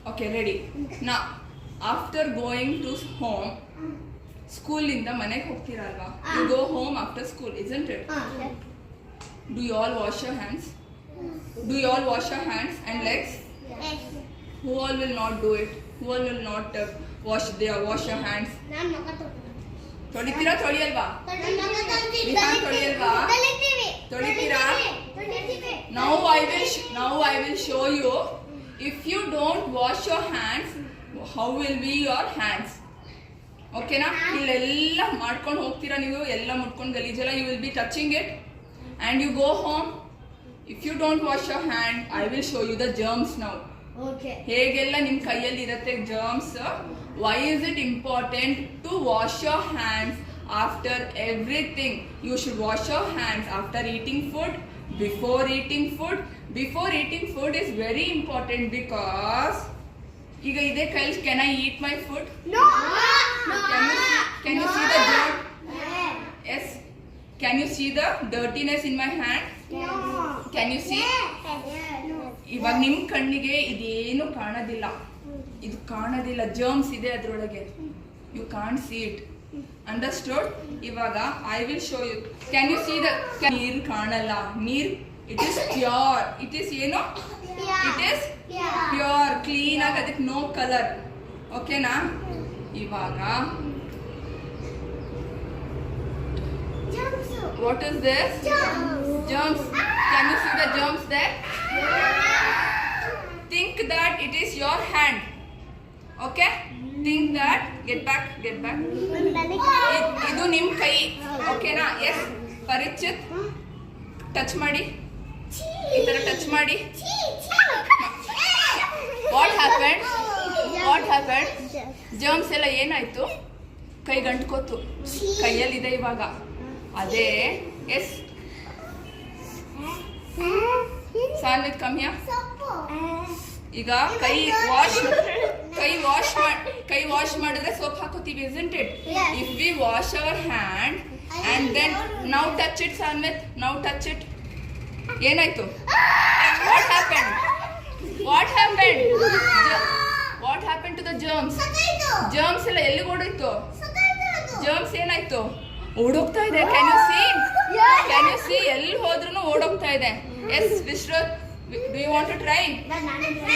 Okay, ready. Now, after going to home, school ಇಂದ ಮನೆಗೆ ಹೋಗ್ತೀರಲ್ವಾ? You go home after school, isn't it? Do you all wash your hands? Do you all wash your hands and legs? Yes. Who all will not do it? Who all will not wash your hands? ತೊಳಿತೀರಾ ತೊಳಿಯಲ್ವಾ? ತೊಳಿತೀರಾ? Now I will show you. If you don't wash your hands, how will be your hands? ಓಕೆನಾ? ಇಲ್ಲೆಲ್ಲ ಮಾಡ್ಕೊಂಡು ಹೋಗ್ತೀರಾ ನೀವು, ಎಲ್ಲ ಮುಟ್ಕೊಂಡು ಗಲೀಜೆಲ್ಲ, you will be touching it and you go home. If you don't wash your hand, I will show you the germs now. Okay. ಹೇಗೆಲ್ಲ ನಿಮ್ಮ ಕೈಯಲ್ಲಿ ಇರುತ್ತೆ germs. Why is it important to wash your hands after everything? You should wash your hands after eating food, before eating food. Before eating food is very important because ಈಗ ಇದೇ ಕೈಲಿ can I eat my food? No. Can you see the dirt? Yes. Can you see the dirtiness in my hand? No. Can you see? ಇವಾಗ ನಿಮ್ಮ ಕಣ್ಣಿಗೆ ಇದೇನು ಕಾಣೋದಿಲ್ಲ, ಇದು ಕಾಣೋದಿಲ್ಲ, ಜರ್ಮ್ಸ್ ಇದೆ ಅದರೊಳಗೆ. You can't see it. Understood? ಇವಾಗ I will show you. Can you see the ನೀರು ಕಾಣಲ್ಲ. ನೀರು it is pure. It is ಏನು? ಇಟ್ ಈಸ್ ಪ್ಯೂರ್, ಕ್ಲೀನ್ ಆಗಿ, ಅದಕ್ಕೆ ನೋ ಕಲರ್. ಓಕೆನಾ? ಇವಾಗ what is this? Germs. Can you see the germs there? Think that it is your hand. Okay? Think that. Get back. ಇದು ನಿಮ್ಮ ಕೈ. ಓಕೆನಾ? S. ಪರಿಚಿತ್, touch ಮಾಡಿ, ಈ ತರ ಟಚ್ ಮಾಡಿ. What happened? ಜರ್ಮ್ಸ್ ಎಲ್ಲ ಏನಾಯ್ತು? ಕೈ ಗಂಟ್ಕೋತು, ಕೈಯಲ್ಲಿದೆ ಇವಾಗ. ಅದೇ ಎಸ್. ಸಾನ್ವಿತ್, come here. ಈಗ ಕೈ ವಾಶ್ ಮಾಡಿದ್ರೆ soap ಹಾಕೋತೀವಿ, isn't it? If we wash our hand and then now touch it, Sanvit, now touch it. ಏನಾಯ್ತು? What happened to the germs? Germs ಎಲ್ಲ ಎಲ್ಲಿಗೆ ಓಡೋಯ್ತು? Germs ಏನಾಯ್ತು? ಓಡೋಗ್ತಾ ಇದೆ. Can you see? ಎಲ್ಲಿ ಹೋದ್ರೂ ಓಡೋಗ್ತಾ ಇದೆ. Yes, Vishnu, do you want to try?